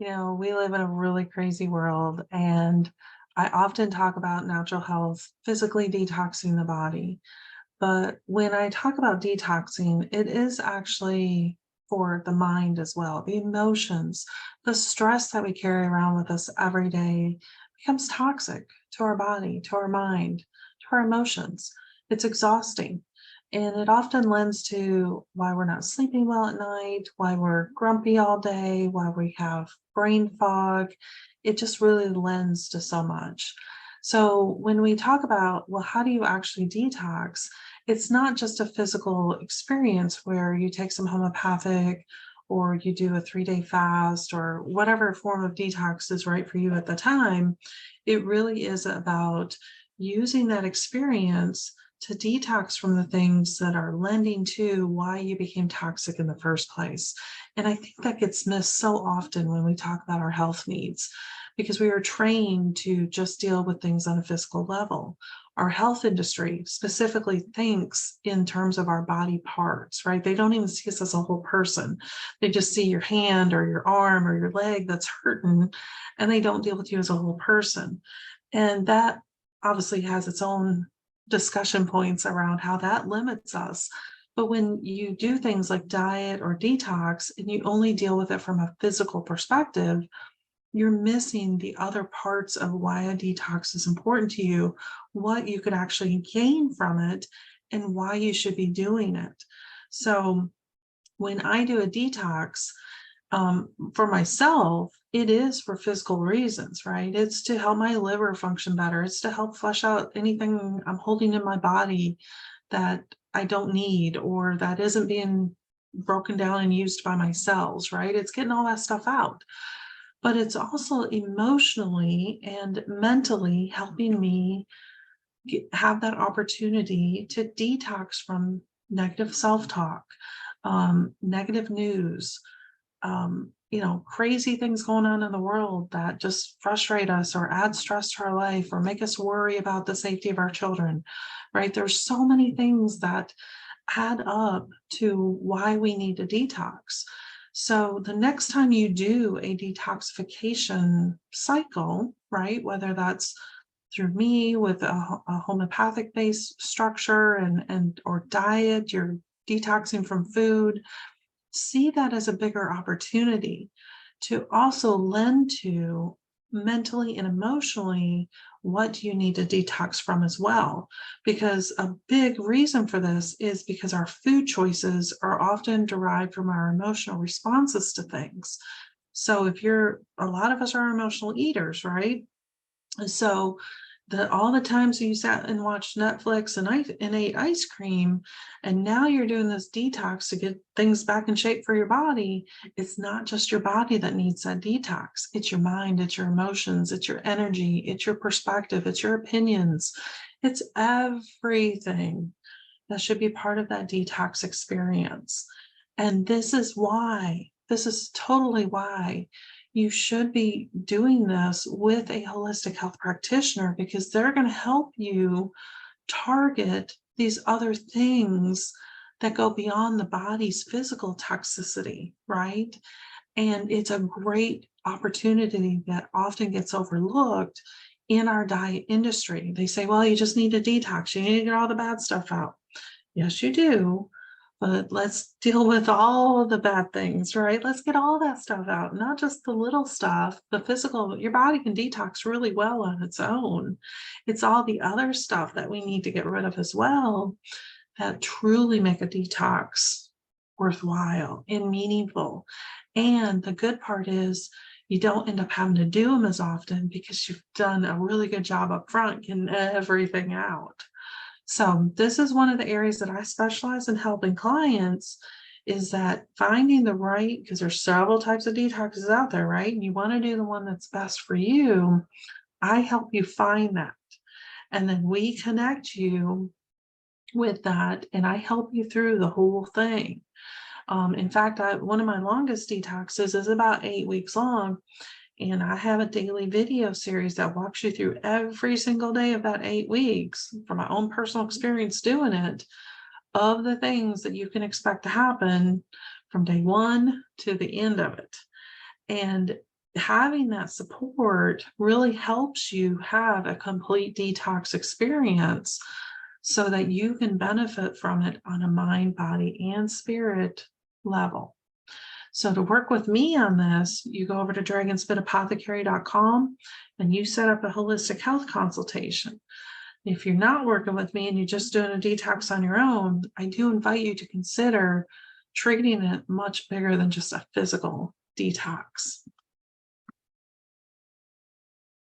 We live in a really crazy world, and I often talk about natural health, physically detoxing the body. But when I talk about detoxing, it is actually for the mind as well. The emotions, the stress that we carry around with us every day becomes toxic to our body, to our mind, to our emotions. It's exhausting. And it often lends to why we're not sleeping well at night, why we're grumpy all day, why we have brain fog. It just really lends to so much. So when we talk about, well, how do you actually detox? It's not just a physical experience where you take some homeopathic or you do a 3-day fast or whatever form of detox is right for you at the time. It really is about using that experience to detox from the things that are lending to why you became toxic in the first place. And I think that gets missed so often when we talk about our health needs because we are trained to just deal with things on a physical level. Our health industry specifically thinks in terms of our body parts, right? They don't even see us as a whole person. They just see your hand or your arm or your leg that's hurting, and they don't deal with you as a whole person. And that obviously has its own discussion points around how that limits us. But when you do things like diet or detox and you only deal with it from a physical perspective, you're missing the other parts of why a detox is important to you, what you could actually gain from it, and why you should be doing it. So when I do a detox, for myself, it is for physical reasons, right? It's to help my liver function better. It's to help flush out anything I'm holding in my body that I don't need or that isn't being broken down and used by my cells, right? It's getting all that stuff out. But it's also emotionally and mentally helping me have that opportunity to detox from negative self-talk, negative news, crazy things going on in the world that just frustrate us or add stress to our life or make us worry about the safety of our children, right? There's so many things that add up to why we need a detox. So the next time you do a detoxification cycle, right, whether that's through me with a homeopathic based structure and or diet, you're detoxing from food, see that as a bigger opportunity to also lend to mentally and emotionally what do you need to detox from as well. Because a big reason for this is because our food choices are often derived from our emotional responses to things. So if you're, a lot of us are emotional eaters, right? So all the times you sat and watched Netflix and ate ice cream, and now you're doing this detox to get things back in shape for your body. It's not just your body that needs that detox. It's your mind, it's your emotions, it's your energy, it's your perspective, it's your opinions. It's everything that should be part of that detox experience. And this is totally why you should be doing this with a holistic health practitioner because they're going to help you target these other things that go beyond the body's physical toxicity, right? And it's a great opportunity that often gets overlooked in our diet industry. They say, well, you just need to detox, you need to get all the bad stuff out. Yes, you do. But let's deal with all the bad things, right? Let's get all that stuff out, not just the little stuff, the physical. Your body can detox really well on its own. It's all the other stuff that we need to get rid of as well that truly make a detox worthwhile and meaningful. And the good part is you don't end up having to do them as often because you've done a really good job up front getting everything out. So this is one of the areas that I specialize in helping clients is that finding the right, because there's several types of detoxes out there, right? And you want to do the one that's best for you. I help you find that. And then we connect you with that and I help you through the whole thing. In fact, one of my longest detoxes is about 8 weeks long. And I have a daily video series that walks you through every single day of that 8 weeks from my own personal experience doing it, of the things that you can expect to happen from day one to the end of it. And having that support really helps you have a complete detox experience so that you can benefit from it on a mind, body, and spirit level. So to work with me on this, you go over to dragonspitapothecary.com and you set up a holistic health consultation. If you're not working with me and you're just doing a detox on your own, I do invite you to consider treating it much bigger than just a physical detox.